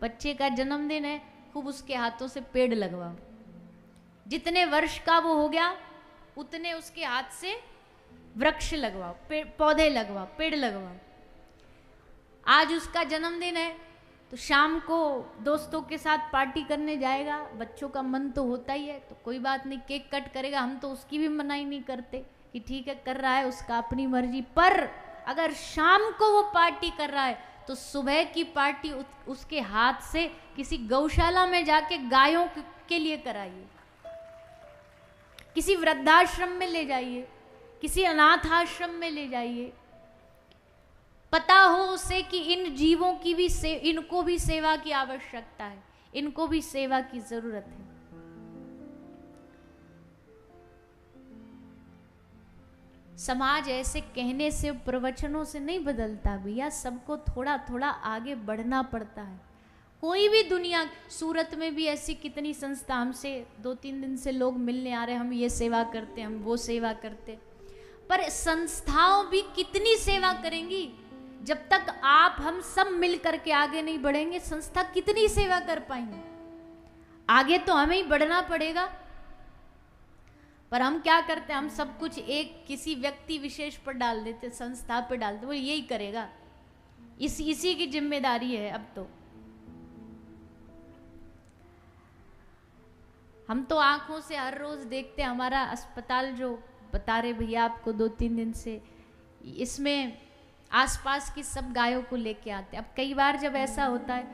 बच्चे का जन्मदिन है, खूब उसके हाथों से पेड़ लगवाओ। जितने वर्ष का वो हो गया उतने उसके हाथ से वृक्ष लगवाओ, पौधे लगवाओ, पेड़ लगवाओ। आज उसका जन्मदिन है तो शाम को दोस्तों के साथ पार्टी करने जाएगा, बच्चों का मन तो होता ही है, तो कोई बात नहीं, केक कट करेगा, हम तो उसकी भी मनाही नहीं करते कि ठीक है कर रहा है उसका अपनी मर्जी। पर अगर शाम को वो पार्टी कर रहा है तो सुबह की पार्टी उसके हाथ से किसी गौशाला में जाके गायों के लिए कराइए, किसी वृद्धाश्रम में ले जाइए, किसी अनाथ आश्रम में ले जाइए। पता हो उसे कि इन जीवों की भी इनको भी सेवा की आवश्यकता है, इनको भी सेवा की जरूरत है। समाज ऐसे कहने से, प्रवचनों से नहीं बदलता भैया, सबको थोड़ा थोड़ा आगे बढ़ना पड़ता है। कोई भी दुनिया, सूरत में भी ऐसी कितनी संस्था, हमसे 2-3 दिन से लोग मिलने आ रहे, हम ये सेवा करते, हम वो सेवा करते, पर संस्थाओं भी कितनी सेवा करेंगी जब तक आप हम सब मिल करके आगे नहीं बढ़ेंगे। संस्था कितनी सेवा कर पाएंगे? आगे तो हमें ही बढ़ना पड़ेगा। पर हम क्या करते हैं, हम सब कुछ एक किसी व्यक्ति विशेष पर डाल देते, संस्था पर डालते, वो यही करेगा, इसी की जिम्मेदारी है। अब तो हम तो आंखों से हर रोज देखते, हमारा अस्पताल जो बता रहे भैया आपको 2-3 दिन से, इसमें आसपास की सब गायों को लेके आते। अब कई बार जब ऐसा होता है,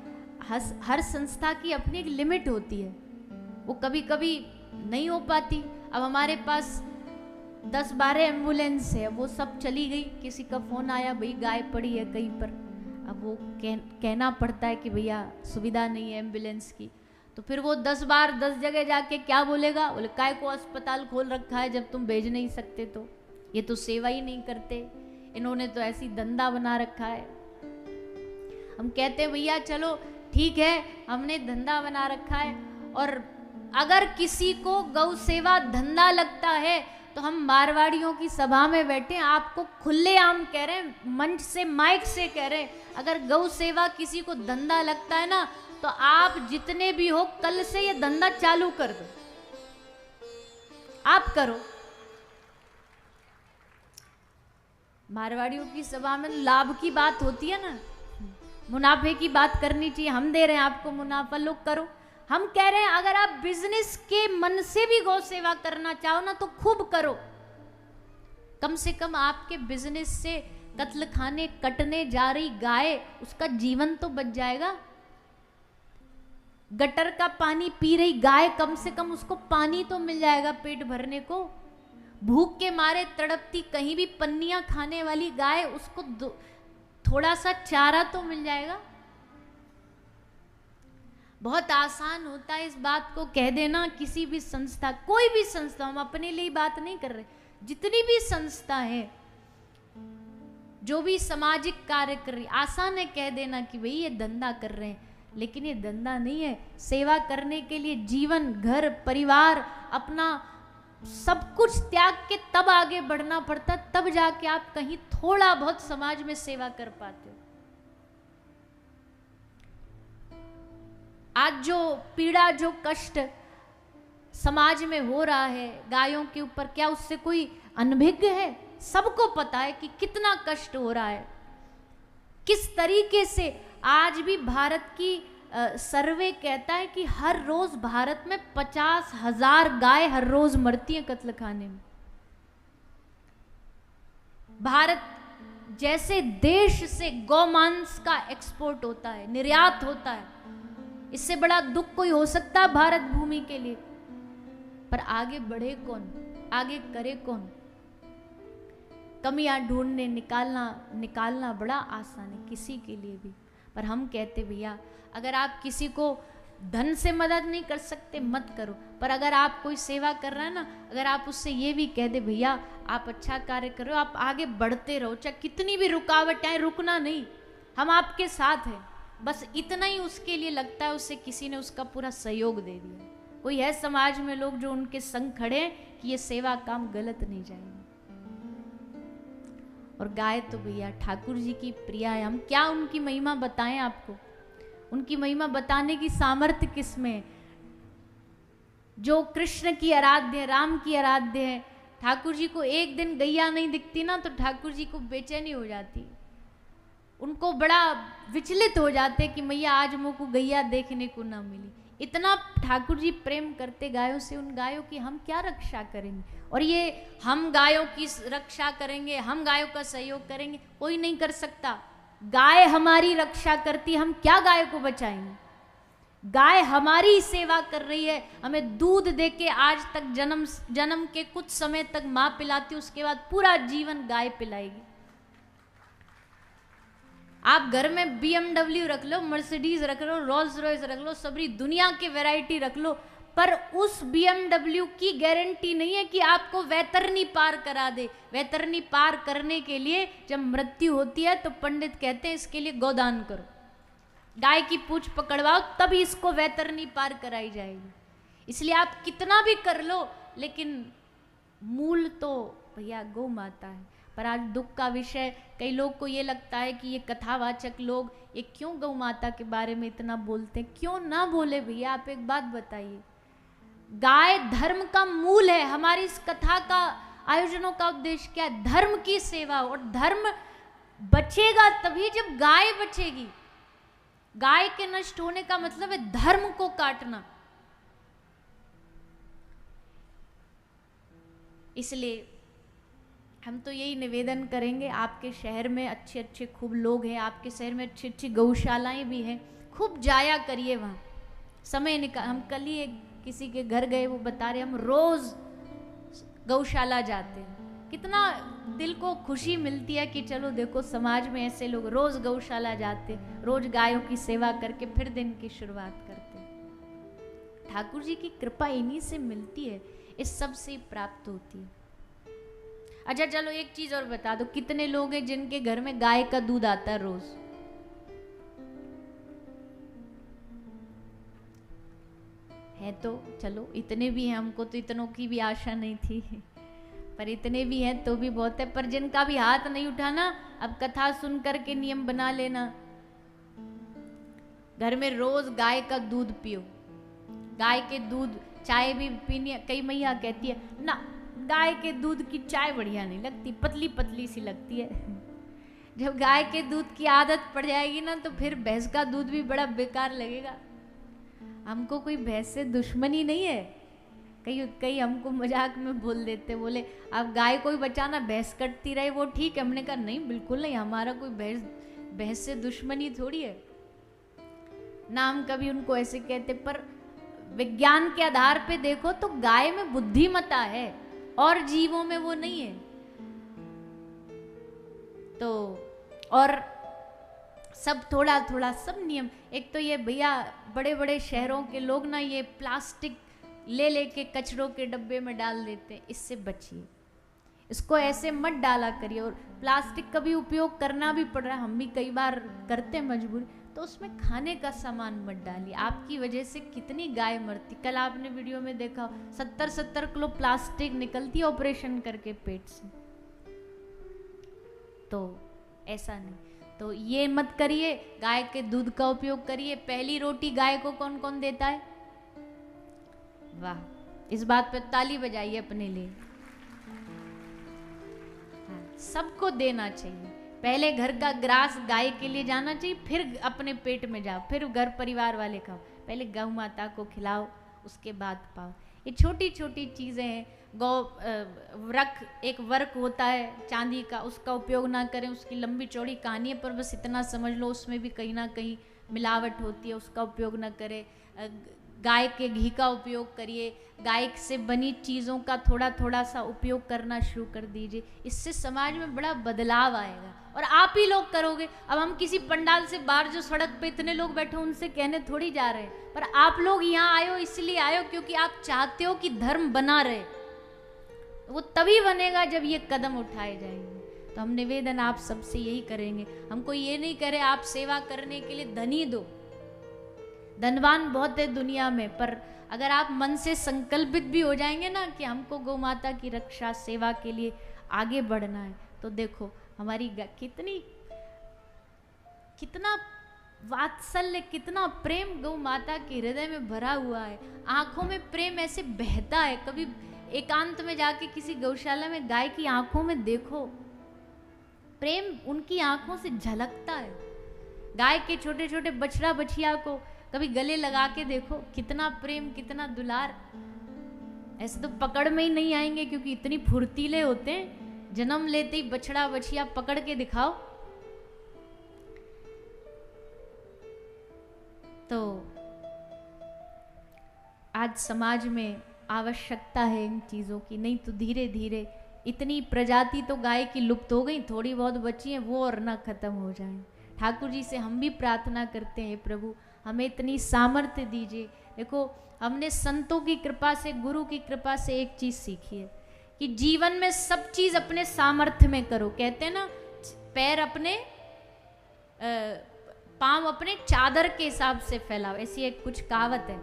हर संस्था की अपनी एक लिमिट होती है, वो कभी कभी नहीं हो पाती। अब हमारे पास 10-12 एम्बुलेंस है, वो सब चली गई, किसी का फोन आया भाई गाय पड़ी है कहीं पर, अब वो कहना पड़ता है कि भैया सुविधा नहीं है एम्बुलेंस की, तो फिर वो 10 बार 10 जगह जाके क्या बोलेगा, बोले काय को अस्पताल खोल रखा है जब तुम भेज नहीं सकते, तो ये तो सेवा ही नहीं करते, इन्होंने तो ऐसी धंधा बना रखा है। हम कहते हैं भैया चलो ठीक है, हमने धंधा बना रखा है, और अगर किसी को गौ सेवा धंधा लगता है तो हम मारवाड़ियों की सभा में बैठे आपको खुलेआम कह रहे हैं, मंच से माइक से कह रहे हैं, अगर गौ सेवा किसी को धंधा लगता है ना, तो आप जितने भी हो कल से ये धंधा चालू कर दो, आप करो। मारवाड़ियों की सभा में लाभ की बात होती है ना, मुनाफे की बात करनी चाहिए, हम दे रहे हैं आपको मुनाफा, लोग करो। हम कह रहे हैं अगर आप बिजनेस के मन से भी गौ सेवा करना चाहो ना तो खूब करो, कम से कम आपके बिजनेस से कत्ल खाने कटने जा रही गाय, उसका जीवन तो बच जाएगा। गटर का पानी पी रही गाय, कम से कम उसको पानी तो मिल जाएगा पेट भरने को। भूख के मारे तड़पती कहीं भी पन्नियां खाने वाली गाय, उसको थोड़ा सा चारा तो मिल जाएगा। बहुत आसान होता है इस बात को कह देना, किसी भी संस्था, कोई भी संस्था, हम अपने लिए बात नहीं कर रहे, जितनी भी संस्था है जो भी सामाजिक कार्य कर रही, आसान है कह देना कि भाई ये धंधा कर रहे हैं, लेकिन ये धंधा नहीं है। सेवा करने के लिए जीवन, घर, परिवार, अपना सब कुछ त्याग के तब आगे बढ़ना पड़ता, तब जाके आप कहीं थोड़ा बहुत समाज में सेवा कर पाते हो। आज जो पीड़ा, जो कष्ट समाज में हो रहा है गायों के ऊपर, क्या उससे कोई अनभिज्ञ है? सबको पता है कि कितना कष्ट हो रहा है, किस तरीके से। आज भी भारत की सर्वे कहता है कि हर रोज भारत में 50,000 गाय हर रोज मरती हैं कत्ल खाने में। भारत जैसे देश से गौमांस का एक्सपोर्ट होता है, निर्यात होता है, इससे बड़ा दुख कोई हो सकता है भारत भूमि के लिए? पर आगे बढ़े कौन, आगे करे कौन? कमियां ढूंढने निकालना बड़ा आसान है किसी के लिए भी। पर हम कहते भैया अगर आप किसी को धन से मदद नहीं कर सकते मत करो, पर अगर आप कोई सेवा कर रहे हैं ना, अगर आप उससे ये भी कह दे भैया आप अच्छा कार्य कर रहे हो, आप आगे बढ़ते रहो, चाहे कितनी भी रुकावट आए, रुकना नहीं, हम आपके साथ हैं, बस इतना ही उसके लिए लगता है, उससे किसी ने उसका पूरा सहयोग दे दिया। कोई है समाज में लोग जो उनके संग खड़े हैं कि ये सेवा काम गलत नहीं जाएगा। और गाय तो भैया ठाकुर जी की प्रिया है, हम क्या उनकी महिमा बताएं आपको। उनकी महिमा बताने की सामर्थ्य किसमें है? जो कृष्ण की आराध्य है, राम की आराध्य है, ठाकुर जी को एक दिन गैया नहीं दिखती ना तो ठाकुर जी को बेचैनी हो जाती, उनको बड़ा विचलित हो जाते कि मैया आज मुझको गैया देखने को ना मिली। इतना ठाकुर जी प्रेम करते गायों से, उन गायों की हम क्या रक्षा करेंगे? और ये हम गायों की रक्षा करेंगे, हम गायों का सहयोग करेंगे, कोई नहीं कर सकता। गाय हमारी रक्षा करती, हम क्या गाय को बचाएंगे? गाय हमारी सेवा कर रही है, हमें दूध देके आज तक जन्म के कुछ समय तक माँ पिलाती, उसके बाद पूरा जीवन गाय पिलाएगी। आप घर में BMW रख लो, मर्सिडीज रख लो, रोल्स रॉयस रख लो, सबरी दुनिया की वैरायटी रख लो, पर उस BMW की गारंटी नहीं है कि आपको वैतरणी पार करा दे। वैतरणी पार करने के लिए जब मृत्यु होती है तो पंडित कहते हैं इसके लिए गोदान करो, गाय की पूंछ पकड़वाओ, तभी इसको वैतरणी पार कराई जाएगी। इसलिए आप कितना भी कर लो, लेकिन मूल तो भैया गौ माता है। पर आज दुख का विषय, कई लोग को ये लगता है कि ये कथावाचक लोग ये क्यों गौ माता के बारे में इतना बोलते हैं। क्यों ना बोले भैया, आप एक बात बताइए, गाय धर्म का मूल है। हमारी इस कथा का आयोजनों का उद्देश्य क्या है? धर्म की सेवा। और धर्म बचेगा तभी जब गाय बचेगी। गाय के नष्ट होने का मतलब है धर्म को काटना। इसलिए हम तो यही निवेदन करेंगे, आपके शहर में अच्छे अच्छे खूब लोग हैं, आपके शहर में अच्छी अच्छी गौशालाएं भी हैं, खूब जाया करिए वहाँ, समय निकाल। हम कल ही एक किसी के घर गए, वो बता रहे हम रोज गौशाला जाते हैं, कितना दिल को खुशी मिलती है कि चलो देखो समाज में ऐसे लोग रोज गौशाला जाते, रोज गायों की सेवा करके फिर दिन की शुरुआत करते। ठाकुर जी की कृपा इन्हीं से मिलती है, इस सब से प्राप्त होती है। अच्छा चलो एक चीज और बता दो, कितने लोग हैं जिनके घर में गाय का दूध आता है रोज? है तो चलो इतने भी हैं, हमको तो इतनों की भी आशा नहीं थी, पर इतने भी हैं तो भी बहुत है। पर जिनका भी हाथ नहीं उठाना, अब कथा सुन करके नियम बना लेना, घर में रोज गाय का दूध पियो। गाय के दूध चाय भी पीनी, कई मैया कहती है ना गाय के दूध की चाय बढ़िया नहीं लगती, पतली पतली सी लगती है। जब गाय के दूध की आदत पड़ जाएगी ना तो फिर भैंस का दूध भी बड़ा बेकार लगेगा। हमको कोई भैंस से दुश्मनी नहीं है, कई हमको मजाक में बोल देते, बोले आप गाय को ही बचाना, भैंस कटती रहे वो ठीक है। हमने कहा नहीं बिल्कुल नहीं, हमारा कोई भैंस से दुश्मनी थोड़ी है ना, हम कभी उनको ऐसे कहते। पर विज्ञान के आधार पे देखो तो गाय में बुद्धिमत्ता है और जीवों में वो नहीं है। तो और सब थोड़ा थोड़ा सब नियम। एक तो ये भैया बड़े बड़े शहरों के लोग ना ये प्लास्टिक ले लेके कचरों के डब्बे में डाल देते, इससे बचिए, इसको ऐसे मत डाला करिए। और प्लास्टिक का भी उपयोग करना भी पड़ रहा है, हम भी कई बार करते हैं मजबूरी, तो उसमें खाने का सामान मत डालिए। आपकी वजह से कितनी गाय मरती, कल आपने वीडियो में देखा 70-70 किलो प्लास्टिक निकलती है ऑपरेशन करके पेट से। तो ऐसा नहीं, तो ये मत करिए, गाय के दूध का उपयोग करिए। पहली रोटी गाय को कौन कौन देता है? वाह, इस बात पे ताली बजाइए अपने लिए। सबको देना चाहिए, पहले घर का ग्रास गाय के लिए जाना चाहिए, फिर अपने पेट में जाओ, फिर घर परिवार वाले खाओ। पहले गौ माता को खिलाओ, उसके बाद पाओ। ये छोटी छोटी चीज़ें हैं। गौ एक वर्क होता है चांदी का, उसका उपयोग ना करें, उसकी लंबी चौड़ी कहानी है, पर बस इतना समझ लो उसमें भी कहीं ना कहीं मिलावट होती है, उसका उपयोग ना करें। गाय के घी का उपयोग करिए, गाय से बनी चीज़ों का थोड़ा थोड़ा सा उपयोग करना शुरू कर दीजिए, इससे समाज में बड़ा बदलाव आएगा। और आप ही लोग करोगे। अब हम किसी पंडाल से बाहर जो सड़क पे इतने लोग बैठे उनसे कहने थोड़ी जा रहे हैं, पर आप लोग यहाँ आए हो इसलिए आए हो क्योंकि आप चाहते हो कि धर्म बना रहे। वो तभी बनेगा जब ये कदम उठाए जाएंगे। तो हम निवेदन आप सबसे यही करेंगे, हमको ये नहीं करे आप सेवा करने के लिए धन ही दो, धनवान बहुत है दुनिया में, पर अगर आप मन से संकल्पित भी हो जाएंगे ना कि हमको गौ माता की रक्षा सेवा के लिए आगे बढ़ना है, तो देखो हमारी कितना वात्सल्य, कितना प्रेम गौ माता के हृदय में भरा हुआ है, आंखों में प्रेम ऐसे बहता है। कभी एकांत में जाके किसी गौशाला में गाय की आंखों में देखो, प्रेम उनकी आंखों से झलकता है। गाय के छोटे छोटे बछड़ा बछिया को कभी गले लगा के देखो, कितना प्रेम, कितना दुलार। ऐसे तो पकड़ में ही नहीं आएंगे क्योंकि इतनी फुर्तीले होते हैं, जन्म लेते ही बछड़ा बछिया पकड़ के दिखाओ। तो आज समाज में आवश्यकता है इन चीज़ों की, नहीं तो धीरे धीरे इतनी प्रजाति तो गाय की लुप्त हो गई, थोड़ी बहुत बची हैं वो और ना खत्म हो जाए। ठाकुर जी से हम भी प्रार्थना करते हैं, प्रभु हमें इतनी सामर्थ्य दीजिए। देखो हमने संतों की कृपा से, गुरु की कृपा से एक चीज़ सीखी है कि जीवन में सब चीज़ अपने सामर्थ्य में करो। कहते हैं ना, पैर अपने पांव अपने चादर के हिसाब से फैलाओ, ऐसी एक कुछ कहावत है,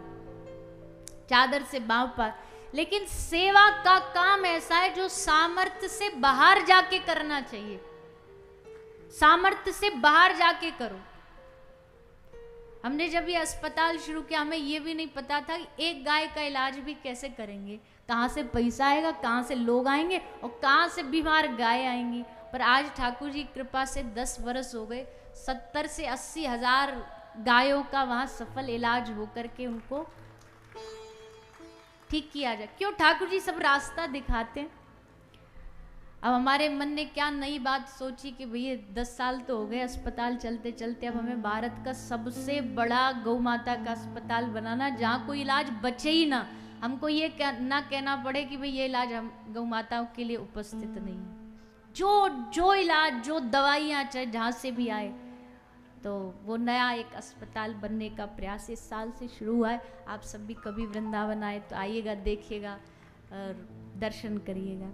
चादर से बांव पर। लेकिन सेवा का काम ऐसा है जो सामर्थ्य से बाहर जाके करना चाहिए, सामर्थ्य से बाहर जाके करो। हमने जब ये अस्पताल शुरू किया, हमें ये भी नहीं पता था कि एक गाय का इलाज भी कैसे करेंगे, कहाँ से पैसा आएगा, कहाँ से लोग आएंगे और कहाँ से बीमार गाय आएंगी। पर आज ठाकुर जी कृपा से 10 वर्ष हो गए, 70 से 80 हजार गायों का वहाँ सफल इलाज होकर के उनको ठीक किया जाए। क्यों? ठाकुर जी सब रास्ता दिखाते हैं। अब हमारे मन ने क्या नई बात सोची कि भैया 10 साल तो हो गए अस्पताल चलते चलते, अब हमें भारत का सबसे बड़ा गौ माता का अस्पताल बनाना, जहाँ कोई इलाज बचे ही ना, हमको ये ना कहना पड़े कि भाई ये इलाज हम गौ माताओं के लिए उपस्थित नहीं है। जो इलाज, जो दवाइयाँ चाहे जहाँ से भी आए, तो वो नया एक अस्पताल बनने का प्रयास इस साल से शुरू हुआ है। आप सब भी कभी वृंदावन आए तो आइएगा, देखिएगा और दर्शन करिएगा।